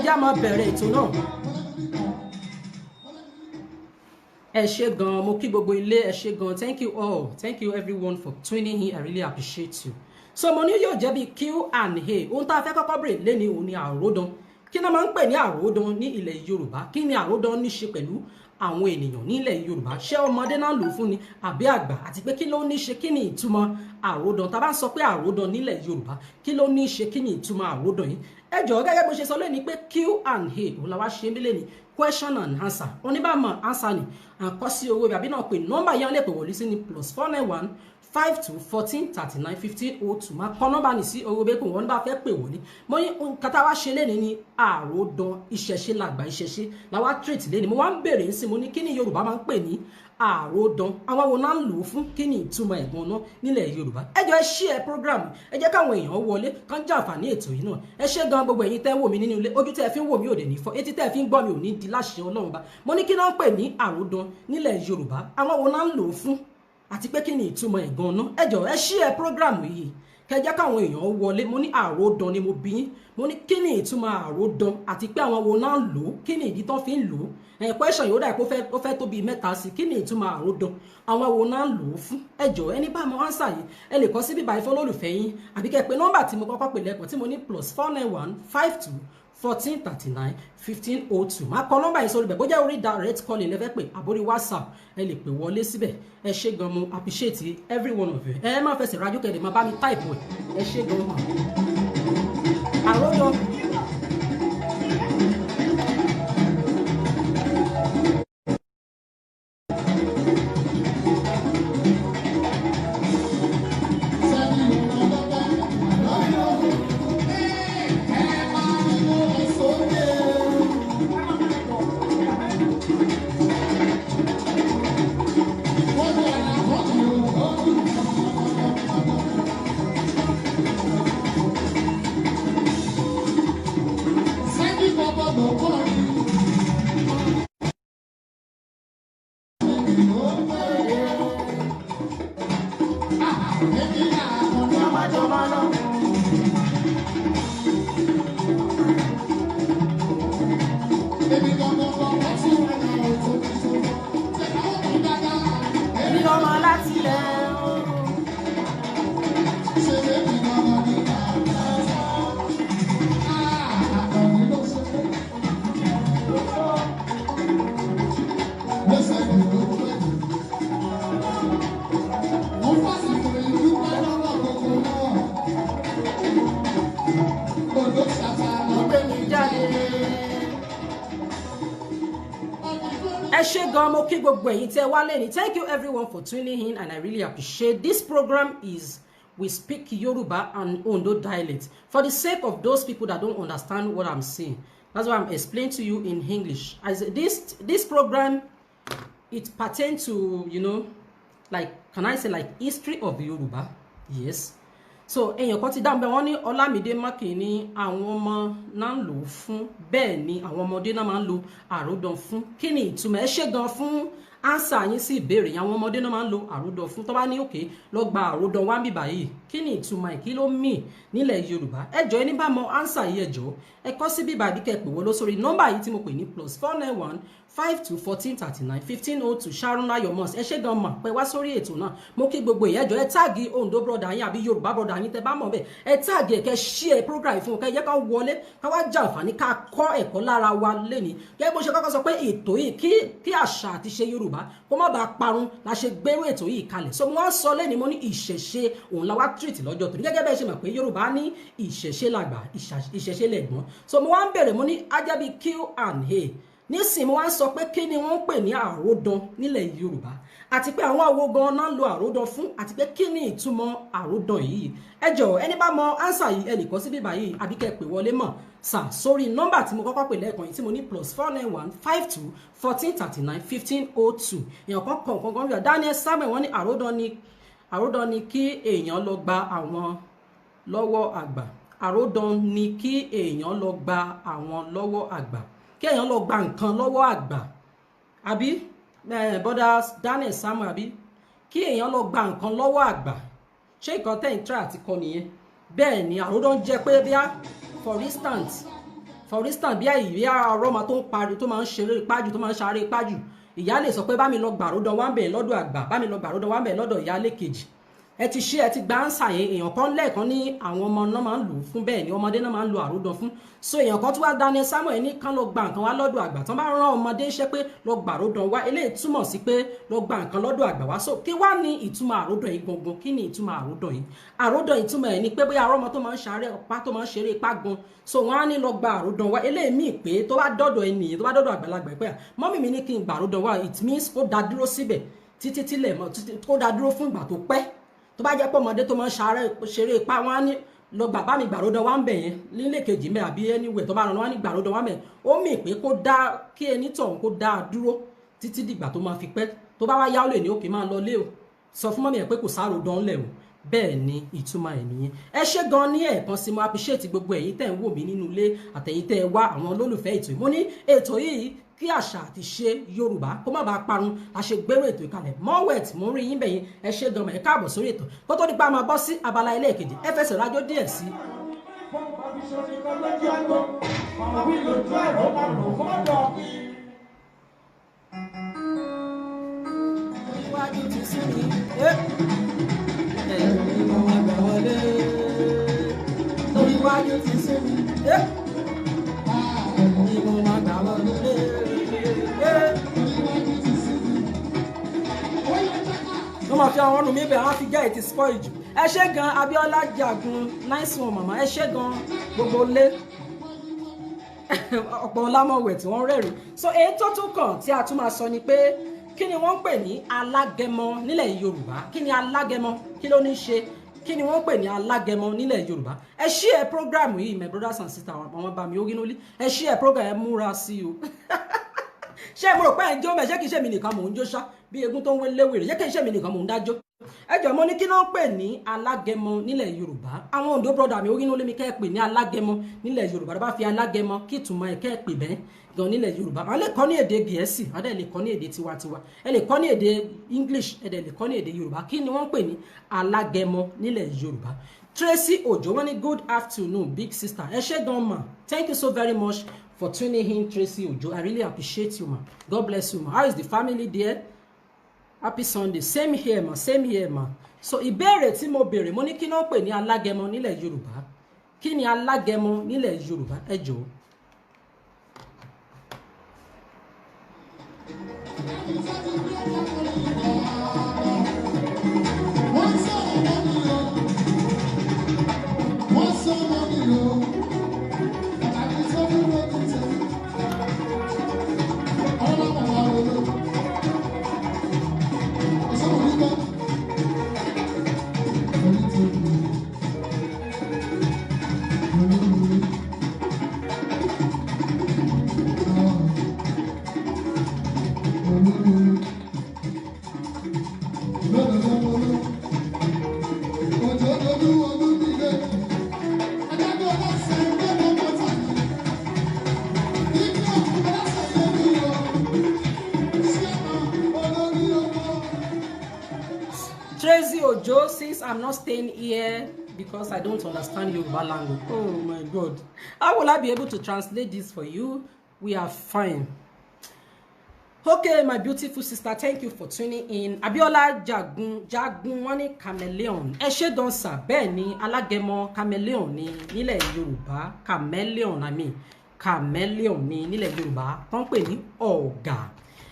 já máa bẹ̀rẹ̀ ètò náà. Ẹ ṣé gan, mo kí gbogbo ilé, ẹ ṣé gan. Thank you all, thank you everyone for tuning in. I really appreciate you. So mo ní yóò jẹ́ bí Q&A. Ohun tá a fẹ́ kọ́kọ́ bèrè lé ní òun ni àròdàn. Kí ni a máa ń pè ní àròdàn ní ilẹ̀ Yorùbá? Kí ni àròdàn ní ṣe pẹ̀lú àwọn ènìyàn nílẹ̀ Yorùbá? Ṣé ọmọdé náà lò fún ni àbí àgbà? Àti pé kí ló ní ṣe, kí ni ìtumọ̀ àròdàn? Tá bá ń sọ pé àròdàn nílẹ̀ Yorùbá, kí ló ní ṣe, kí ni ìtumọ̀ àròdàn yìí? Ẹ jọ̀ọ́ gẹ́gẹ́ bó ṣe sọ lẹ́ni pé Q&A òun la wá ṣe ń bí lẹ́ni question and answer. Oníbàámọ̀ answer ni àkọ́ sí owó àbí náà pé nọ́mbà yẹn lè pè wọlé sí ni +491 52 14 39 15 02. Máa kọ nọ́mbà ní sí owó bẹ́ẹ̀ pé wọ́n bá fẹ́ pè wọlé. Mo ní nǹkan tá a wá ṣe lẹ́ni ní àròdàn ìṣẹ̀ṣe làgbà ìṣẹ̀ṣe la wá treat lẹ́ni. Mo wá ń bèrè ń sìn, mo ní kí ni Yorùbá máa ń pè ní àròdàn, àwọn wo náà ń lò ó fún, kí ni ìtumọ̀ ẹ̀gbọ́n náà nílẹ̀ Yorùbá? Ẹ jọ̀ọ́ ẹ share program, ẹ jẹ́ káwọn èèyàn wọlé kán jàǹfààní ètò yìí náà. Ẹ ṣé gan gbogbo ẹ̀yin tẹ́ wò mí nínú ilé, ojú tẹ́ fi ń wò mí ò dé ní fọ́, etí tẹ́ fi ń gbọ́ mi ò ní di láṣẹ Ọlọ́run bá. Mo ní kí náà ń pè ní àròdàn nílẹ̀ Yorùbá, àwọn wo náà ń lò ó fún, àti pé kí ni ìtumọ̀ ẹ̀gbọ́n náà? Ẹ jọ̀ọ́ ẹ share program yìí kẹjá káwọn èèyàn wọlé. Mo ní àròdàn ni mo bí yín, mo ní kí ni ìtumọ̀ àròdàn àti pé àwọn wo náà lò ó, kí ni ìdí tán fi ń lò ó. Question yóò dà pé ó fẹ́ tó bíi mẹ́ta sí, kí ni ìtumọ̀ àròdàn, àwọn wo náà lò ó fún. Ẹ jọ̀ọ́ ẹni bá mọ ánsà yìí ẹ lè kọ sí bíbá ìfọlólùfẹ́ yín àbí kẹ́ pé nọ́mbà tí mo kọ́kọ́ pè lẹ́kọ̀ọ́ tí mo ní +491 52 14 39 15 02. Máa kọ nọ́mbà yìí sórí bẹ̀ bójá orí direct calling lẹ́fẹ́ pé àbórí WhatsApp ẹ lè pè wọlé síbẹ̀. Ẹ ṣé gan, mo appreciate every one of you. Ẹ má fẹsẹ̀ rájú kẹ́lẹ̀ máa bá mi type ẹ̀. Ẹ ṣé gan ma. Àròdàn. Thank you everyone for tuning in, and I really appreciate this program. We speak Yoruba and Ondo dialect for the sake of those people that don't understand what I'm saying. That's why I'm explaining to you in English. As this program, it pertains to, you know, like, can I say, like, history of Yoruba? Yes. So èèyàn kan ti dá ńbẹ̀ wọ́n ní Ọlámídé Mákì ní àwọn ọmọ náà ń lò fún, bẹ́ẹ̀ ni àwọn ọmọdé náà máa ń lo àròdàn fún. Kí ni ìtumọ̀? Ẹ ṣé gan fún answer yín sí ìbéèrè. Àwọn ọmọdé náà máa ń lo àròdàn fún. Tó bá ní òkè lọ gba àròdàn wá ń bíbà yìí, kí ni ìtumọ̀ ẹ̀, kí ló mì nílẹ̀ Yorùbá? Ẹ jọ̀ọ́ ẹni bá mọ answer yìí, ẹ jọ̀ọ́ ẹ kọ sí bíbà bí kẹ́ pè wọ́n lọ sórí nọ́mbà yìí tí mo pè ní +491 52 14 39 15 02. Sharon Ayomos, ẹ ṣé gan mà pé wá sórí ètò náà. Mo kí gbogbo ìyẹn, ẹ jọ̀ọ́ ẹ táàgì Ondo brother yín àbí Yorùbá brother yín tẹ́ bá mọ̀ bẹ́ẹ̀. Ẹ táàgì ẹ̀ kẹ́ share program fún kẹ́ yẹ ká wọlé ká wá jàǹfààní ká kọ́ ẹ̀kọ́ lára wa lẹ́ni. Gẹ́gẹ́ bó ṣe kọ́kọ́ sọ pé ètò yìí kí àṣà àti ṣe Yorùbá kó má bàa parun la ṣe gbérú ètò yìí kalẹ̀. So mo wá sọ lẹ́ni, mo ní ìṣẹ̀ṣe òun la wá treat lọ́jọ́ tó ní. Gẹ́gẹ́ bẹ́ẹ̀ ṣe mọ̀ pé Yorùbá ní ìṣẹ̀ṣe làgbà ìṣẹ̀ṣe lẹ̀gbọ́n. So mo wá ń bẹ̀rẹ̀, mo ní ajábí Q&A. Nísìn mo wá ń sọ pé kí ni wọ́n ń pè ní àròdàn nílẹ̀ Yorùbá, àti pé àwọn àwo gan náà lo àròdàn fún, àti pé kí ni ìtumọ̀ àròdàn yìí. Ẹ jọ̀ọ́ ẹni bá mọ ánsà yìí ẹ lè kọ sí bíbá yìí àbí kẹ́ pè wọlé mọ̀ sà sórí nọ́mbà tí mo kọ́kọ́ pè lẹ́ẹ̀kan yìí tí mo ní +491 52 14 39 15 02. Èèyàn kan kọ̀ọ̀kan rí Daniel Samuel wọ́n ní àròdàn ni kí èèyàn lọ gba àwọn lọ́wọ́ àgbà. Àròdàn ni kí èèyàn lọ gba àwọn lọ́wọ́ àgbà, kí èèyàn lọ gba nǹkan lọ́wọ́ àgbà, àbí bọ́dà Daniel Samuel, àbí kí èèyàn lọ gba nǹkan lọ́wọ́ àgbà. Ṣé nǹkan tẹ́ ń try àti kọ nìyẹn? Bẹ́ẹ̀ ni àròdàn jẹ́ pé bí for for instance bí ìyá ọmọ tó ń parí tó máa ń ṣeré pájù tó máa ń ṣaré pájù ìyá lè sọ pé bá mi lọ gbàródàn wá ń bẹ̀ lọ́dọ̀ àgbà bá mi lọ gbàródàn wá ń bẹ̀ lọ́dọ̀ ìyá lẹ́kejì ẹ ti ṣe ẹ ti gba ánsà yẹn èèyàn kan lẹ́ẹ̀kan ní àwọn ọmọ náà máa ń lò fún bẹ́ẹ̀ ni ọmọdé náà máa ń lo àródàn fún so èèyàn kan tó wá Daniel Samuel ní kán lọ gba nǹkan wá lọ́dọ̀ àgbà tán bá rán ọmọdé iṣẹ́ pé lọ gba àródàn wá eléyìí túmọ̀ sí pé lọ gba nǹkan lọ́dọ̀ àgbà wá so kí wá ní ìtumọ̀ àródàn yìí gangan kí ni ìtumọ̀ àródàn yìí àródàn ìtumọ̀ ẹ̀ ni pé bóyá ọmọ tó máa ń ṣàárẹ̀ ọ̀pá tó máa ń ṣeré ipá gan so wọ́n á ní lọ gba àródàn wá eléyìí míì pé tó bá dọ́dọ̀ ẹnìyẹn tó bá dọ́dọ̀ àgbàlagbà pé mọ́mì mi ní kí n gba àródàn wá it means kó dá dúró síbẹ̀ títí tílẹ̀ mọ́ kó dá dúró fún ìgbà tó pẹ́ tó bá jẹ́ pé ọmọdé tó máa ń ṣeré ipá wọn á ní lọ bàbá mi gbàródàn wá ń bẹ̀ yẹn nílé kejì mẹ́ àbí anywhere tó bá rán wọn ní gbàródàn wá ń bẹ̀ ó mì pé kó dá kí ẹni tọ̀hún kó dá a dúró títí dìgbà tó máa fi pẹ́ tó bá wá yá ó lè ní òkè máa lọ lé o sọ fún mọ́mí ẹ̀ pé kò sáródàn lẹ̀ o bẹ́ẹ̀ ni ìtumọ̀ ẹ̀ nìyẹn ẹ ṣé gan ní ẹ̀ẹ̀kan sí mo appreciate gbogbo ẹ̀yin tẹ́ ń wò mí nínú ilé àtẹ̀yin tẹ́ ẹ wá àwọn olólùfẹ́ ètò yìí mo ní ètò yìí kí àṣà àti ṣe Yorùbá kó má bàa parun a ṣe gbèrò ètò ìkàlẹ̀ mọ́wẹ̀t mo rí yín bẹ̀yìn ẹ ṣé gan ẹ káàbọ̀ sórí ètò kó tó nípa máa bọ́ sí abala ẹlẹ́ẹ̀kejì ẹ fẹsẹ̀ rájò díẹ̀ sí. iwájú ti sí mi ẹ̀ẹ́dì mo máa gbà wọlé torí iwájú ti sí mi ẹ̀ẹ́dì mo máa gbà wọlé. wọ́n máa fi àwọn ọ̀nà mi bẹ̀ wọ́n fi jẹ́ ètí spoil jù ẹ ṣé gan Abíọ́lá Jagun nice one mama ẹ ṣé gan gbogbo lé ọ̀pọ̀ ọlámọ̀wẹ̀ tí wọ́n rẹ́rìí so èyí tó tún kàn tí a tún máa sọ ni pé kí ni wọ́n ń pè ní alágẹmọ nílẹ̀ Yorùbá kí ni alágẹmọ kí ló ní ṣe kí ni wọ́n pè ní alágẹmọ nílẹ̀ Yorùbá ẹ ṣí ẹ program yìí my brothers and sisters àwọn bá mi ó gínú lé ẹ ṣí ẹ program ẹ múra sí o ṣé mo rò pé ẹ̀ ń jó mẹ́ ṣé kìí ṣe mi nìkan mò ń jó ṣá bí egun tó ń wé léwèrè ṣé kìí ṣe mi nìkan mò ń dájó ẹ jọ̀ọ́ mo ní kí ló ń pè ní alágẹmọ nílẹ̀ Yorùbá àwọn Oǹdó brother mi ó gínú lé mi kẹ́ ẹ pè ní alágẹmọ nílẹ̀ Yorùbá tó bá fi alágẹmọ kí ìtumọ̀ ẹ̀ kẹ́ ẹ pè bẹ́ẹ̀ gan nílẹ̀ Yorùbá àwọn lè kọ́ ní èdè Gẹ̀ẹ́sì àwọn lè kọ́ ní èdè tiwantiwa ẹ lè kọ́ ní èdè English ẹ lè kọ́ ní èdè Yorùbá kí ni wọ́n pè ní alágẹmọ nílẹ̀ Yorùbá Tracy Ojo wọ́n ní good afternoon big sister ẹ ṣé gan ma thank you so very much for tuning in Tracy Ojo I really appreciate you ma God bless you ma how is the family there happy Sunday same here ma so ìbéèrè tí mo béèrè mo ní kí náà pè ní alágẹmọ nílẹ̀ Yorùbá kí ni alágẹmọ nílẹ̀ Yorùbá ẹ jọ̀ọ́. Tracy Ojo says I'm not staying here because I don't understand Yoruba language. Oh my God. How will I be able to translate this for you? We are fine. Okay, my beautiful sister, thank you for tuning in. Abiola Jagun wọ́n ní chameleon. Ẹ ṣé gan sir, bẹ́ẹ̀ ni alágẹmọ chameleon ni nílẹ̀ Yorùbá. Chameleon chameleon ni nílẹ̀ Yorùbá. Tọ́n pè ní ọ̀gà.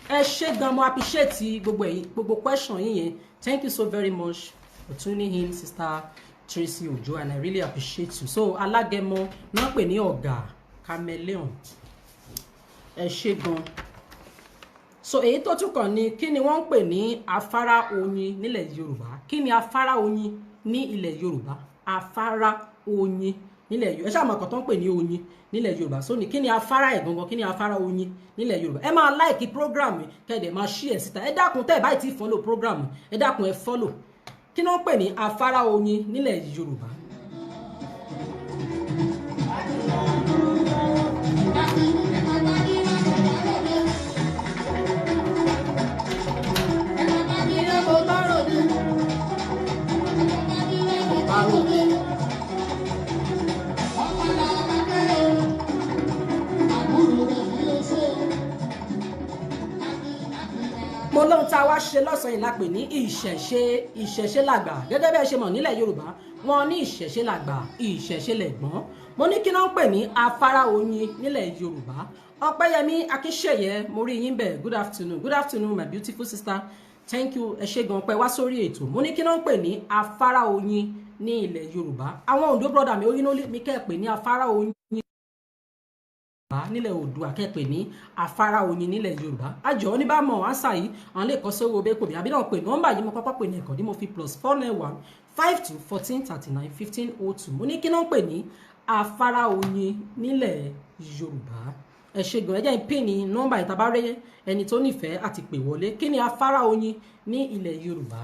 Ẹ ṣé gan mo appreciate gbogbo question yín yẹn. Thank you so very much for tuning in, Sister Tracy Ojo, and I really appreciate you. So, alágẹmọ náà pè ní ọ̀gà chameleon. Ẹ ṣé gan. So, èyí tó tún kàn ní kí ni wọ́n ń pè ní afárá oyin nílẹ̀ Yorùbá? Kí ni afárá oyin ní ilẹ̀ Yorùbá? Afárá oyin nílẹ̀ Yorùbá. Ẹ ṣáà mọ̀ kan tó ń pè ní oyin nílẹ̀ Yorùbá. So, ní kí ni afárá ẹ̀ gangan? Kí ni afárá oyin nílẹ̀ Yorùbá? Ẹ máa like program mi, kẹ́dẹ̀ máa share síta. Ẹ dákun tẹ́ ẹ báyìí tí follow program mi. Ẹ dákun ẹ follow. Kí ni wọ́n pè ní afárá oyin nílẹ̀ Yorùbá? ṣe lọ́sàn-án yìí la pè ní ìṣẹ̀ṣe làgbà gẹ́gẹ́ bẹ́ẹ̀ ṣe mọ̀ nílẹ̀ Yorùbá wọn ní ìṣẹ̀ṣe làgbà ìṣẹ̀ṣe lẹ̀gbọ́n mo ní kí náà ń pè ní afárá oyin nílẹ̀ Yorùbá Ọpẹ́yẹmí Akínṣẹ̀yẹ mo rí yín bẹ̀ good afternoon my beautiful sister thank you ẹ ṣé gan pé wá sórí ètò mo ní kí náà ń pè ní afárá oyin ní ilẹ̀ Yorùbá àwọn Ondo brother mi oyin mi kẹ́ pè ní afárá oyin nílẹ̀ Oòduà kẹ́pẹ̀ ní afárá oyin nílẹ̀ Yorùbá àjọ oníbàmọ̀ àṣà yìí àwọn lè kọ́ sówó bẹ́ẹ̀ kò bí àbí náà pè nọ́mbà yìí mo kọ́kọ́ pè ní ẹ̀kọ́ ní mo fi +491 52 14 39 15 02 mo ní kí náà pè ní afárá oyin nílẹ̀ Yorùbá ẹ ṣé gan ẹ jẹ́ pè ní nọ́mbà ìtàbárẹ́ ẹni tó nífẹ̀ẹ́ àti pè wọlé kí ni afárá oyin ní ilẹ̀ Yorùbá.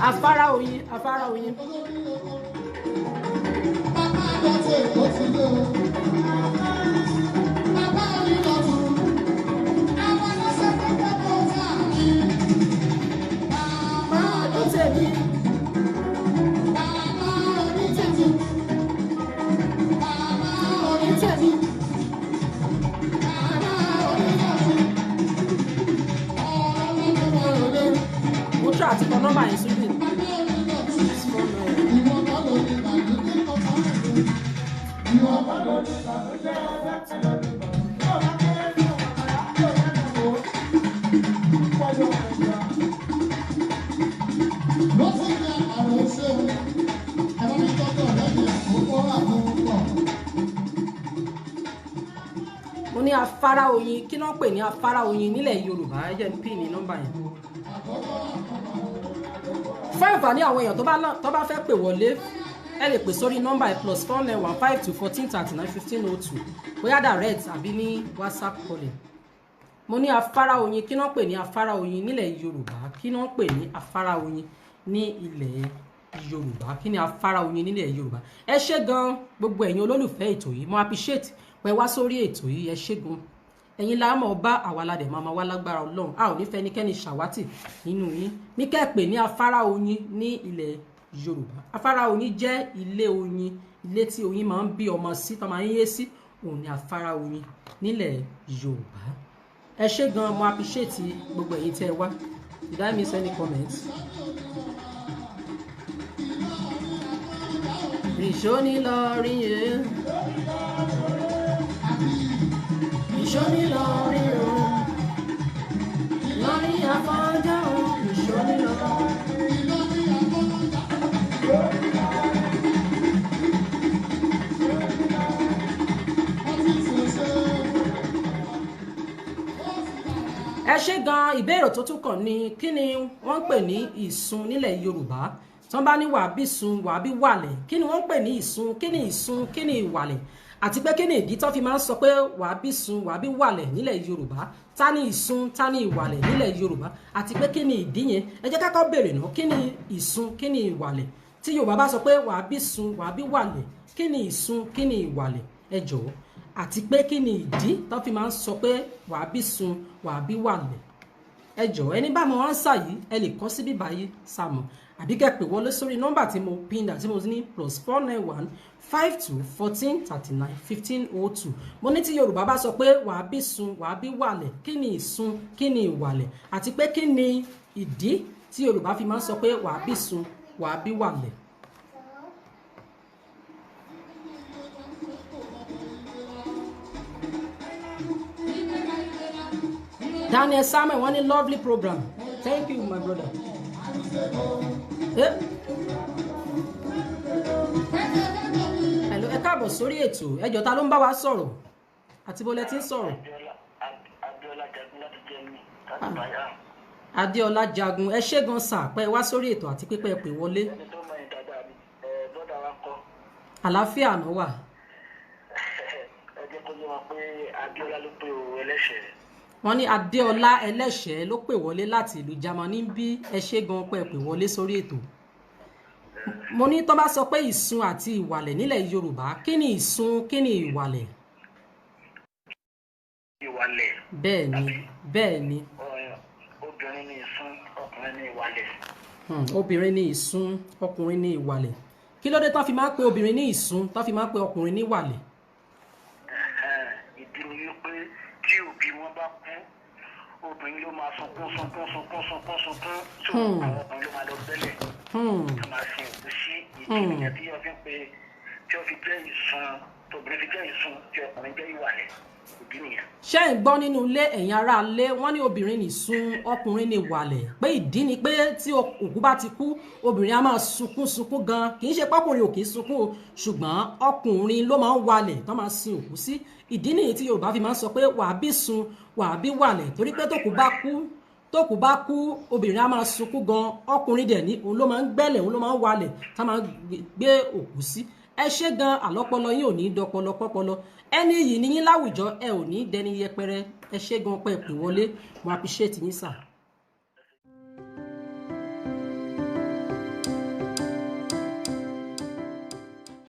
Afárá oyin, afárá oyin. Mo try àti kọ nọ́mbà yẹn sórí. Mo ní afárá oyin kí náà pè ní afárá oyin nílẹ̀ Yorùbá ẹ jẹ́ n pín ní nọ́mbà yẹn. Fún àǹfààní àwọn èèyàn tó bá fẹ́ pè wọlé ẹ lè pè sórí nọ́mbà ẹ +491 52 14 39 15 02 bóyá direct àbí ní WhatsApp calling. Mo ní afárá oyin kí náà pè ní afárá oyin nílẹ̀ Yorùbá kí náà pè ní afárá oyin ní ilẹ̀ Yorùbá kí ni afárá oyin nílẹ̀ Yorùbá ẹ ṣé gan gbogbo ẹ̀yin olólùfẹ́ ètò yìí mo appreciate pé wá sórí ètò yìí ẹ ṣé gan ẹ̀yin la mọ̀ bá àwa la dẹ̀ máa wá lágbára Ọlọ́run a ò ní fẹ́ nikẹ́ni ṣàwátì nínú yín ní kẹ́pẹ́ ní afárá oyin ní ilẹ̀ Yorùbá afárá oyin jẹ́ ilé oyin ilé tí oyin máa ń bí ọmọ sí tó máa ń yé sí òun ni afárá oyin nílẹ̀ Yorùbá ẹ ṣé gan mo appreciate gbogbo ẹ̀yin tẹ́ wá did I miss any comments. Ìṣóní lọ rí yẹn ìṣóní lọ rí o lórí afọ́njá o ìṣóní lọ. ẹ ṣé gan ìbéèrè tó tún kàn ní kí ni wọ́n ń pè ní ìsun nílẹ̀ Yorùbá tí wọ́n bá ní wàá bí sun wàá bí wàlẹ̀ kí ni wọ́n ń pè ní ìsun kí ni ìwàlẹ̀ àti pé kí ni ìdí tó fi máa ń sọ pé wàá bí sun wàá bí wàlẹ̀ nílẹ̀ Yorùbá ta ni ìsun ta ni ìwàlẹ̀ nílẹ̀ Yorùbá àti pé kí ni ìdí yẹn ẹ jẹ́ ká kọ́ béèrè náà kí ni ìsun kí ni ìwàlẹ̀ tí Yorùbá bá sọ pé wàá bí sun wàá bí wàlẹ̀ kí ni ìsun kí ni ìwàlẹ̀ ẹ jọ̀ọ́ àti pé kí ni ìdí tó fi máa ń sọ pé wàá bí sun wàá bí wàlẹ̀ ẹ jọ̀ọ́ ẹni bá mọ ánsà yìí ẹ lè kọ sí bíbá yìí sàmọ àbí kẹ́ pè wọlé sórí nọ́mbà tí mo pin dà tí mo ní +491 52 14 39 15 02 mo ní tí Yorùbá bá sọ pé wàá bí sun wàá bí wàlẹ̀ kí ni ìsun kí ni ìwàlẹ̀ àti pé kí ni ìdí tí Yorùbá fi máa ń sọ pé wàá bí sun wàá bí wàlẹ̀. Daniel Samuel wọ́n ní lovely program thank you my brother. Hello ẹ káàbọ̀ sórí ètò ẹjọ́ ta ló ń bá wa sọ̀rọ̀ àti bó lẹ ti ń sọ̀rọ̀. Adéọlá Jagun ẹ ṣé gan sà pé wá sórí ètò àti pípẹ́ pè wọlé. Àlàáfíà náà wà. Ẹ jẹ́ kó yé wọn pé Adéọlá ló pé o ẹlẹ́ṣẹ̀. Wọ́n ní Adéọlá ẹlẹ́ṣẹ̀ ló pè wọlé láti ìlú Jámánì bí ẹ ṣé gan pé pè wọlé sórí ètò. Mo ní tó bá sọ pé ìsun àti ìwàlẹ̀ nílẹ̀ Yorùbá kí ni ìsun kí ni ìwàlẹ̀. Ìwàlẹ̀. Bẹ́ẹ̀ ni. Obìnrin ni ìsun ọkùnrin ni ìwàlẹ̀. Obìnrin ni ìsun ọkùnrin ni ìwàlẹ̀ kí ló dé tán fi máa ń pe obìnrin ní ìsun tán fi máa ń pe ọkùnrin ní wàlẹ̀. ìdí ni wípé tí òbí wọn bá kú obìnrin ló máa sunkún tó àwọn ọkùnrin ló máa lọ bẹ́lẹ̀ tó máa sin òkú sí ìdí nìyẹn tí wọ́n fi ń pe tí wọ́n fi jẹ́ ìsun tóbìnrin fi jẹ́ ìsun tí ọkùnrin jẹ́ ìwàlẹ̀ ìdí nìyẹn. ṣé ń gbọ́ nínú ilé ẹ̀yin ará ilé wọ́n ní obìnrin ní ìsun ọkùnrin ní wàlẹ̀ pé ìdí ni pé tí òkú bá ti kú obìnrin á máa sunkún gan kì í ṣe pọ́kùnrin ò kì í sunkún o ṣùgbọ́n ọkùnrin ló máa ń wàlẹ̀ tó máa sin òkú sí ìdí nìyí tí Yorùbá fi máa ń sọ pé wàá bí sun wàá bí wàlẹ̀ torí pé tókù bá kú obìnrin á máa sunkún gan ọkùnrin dẹ̀ ní òun ló máa ń gbẹ́lẹ̀ òun ló máa ń wàlẹ̀ tá máa gbé òkú sí ẹ ṣé gan àlọ́pọlọ yín ò ní dọpọlọ pọpọlọ ẹni yìí ní yín láwùjọ ẹ ò ní dẹni yẹpẹrẹ ẹ ṣé gan pé pè wọlé mo appreciate yín sà.